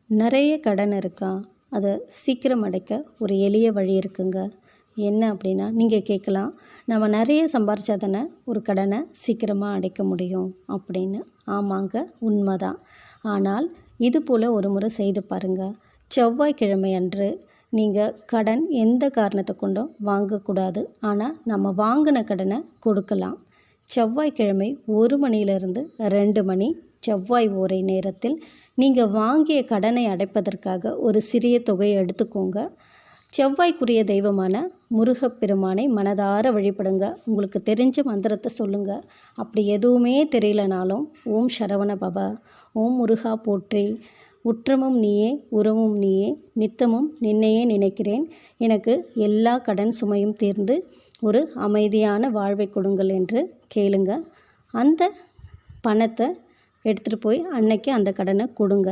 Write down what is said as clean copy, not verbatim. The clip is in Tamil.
நிறைய கடன் இருக்கா? அதை சீக்கிரம் அடைக்க ஒரு எளிய வழி இருக்குங்க. என்ன அப்படின்னா, நீங்கள் கேட்கலாம், நம்ம நிறைய சம்பாரிச்சா தானே ஒரு கடனை சீக்கிரமாக அடைக்க முடியும் அப்படின்னு. ஆமாங்க, உண்மைதான். ஆனால் இது போல் ஒரு முறை செய்து பாருங்கள். செவ்வாய்க்கிழமை அன்று நீங்கள் கடன் எந்த காரணத்தை கொண்டும் வாங்கக்கூடாது. ஆனால் நம்ம வாங்கின கடனை கொடுக்கலாம். செவ்வாய்க்கிழமை 1 மணியிலிருந்து 2 மணி செவ்வாய் ஓரை நேரத்தில் நீங்கள் வாங்கிய கடனை அடைப்பதற்காக ஒரு சிறிய தொகையை எடுத்துக்கோங்க. செவ்வாய்க்குரிய தெய்வமான முருகப்பெருமானை மனதார வழிபடுங்க. உங்களுக்கு தெரிஞ்ச மந்திரத்தை சொல்லுங்கள். அப்படி எதுவுமே தெரியலனாலும் ஓம் சரவண பவ, ஓம் முருகா போற்றி, உற்றமும் நீயே உறவும் நீயே, நித்தமும் நின்னையே நினைக்கிறேன், எனக்கு எல்லா கடன் சுமையும் தீர்ந்து ஒரு அமைதியான வாழ்வை கொடுங்கள் என்று கேளுங்க. அந்த பணத்தை எடுத்துகிட்டு போய் அன்னைக்கு அந்த கடனை கொடுங்க.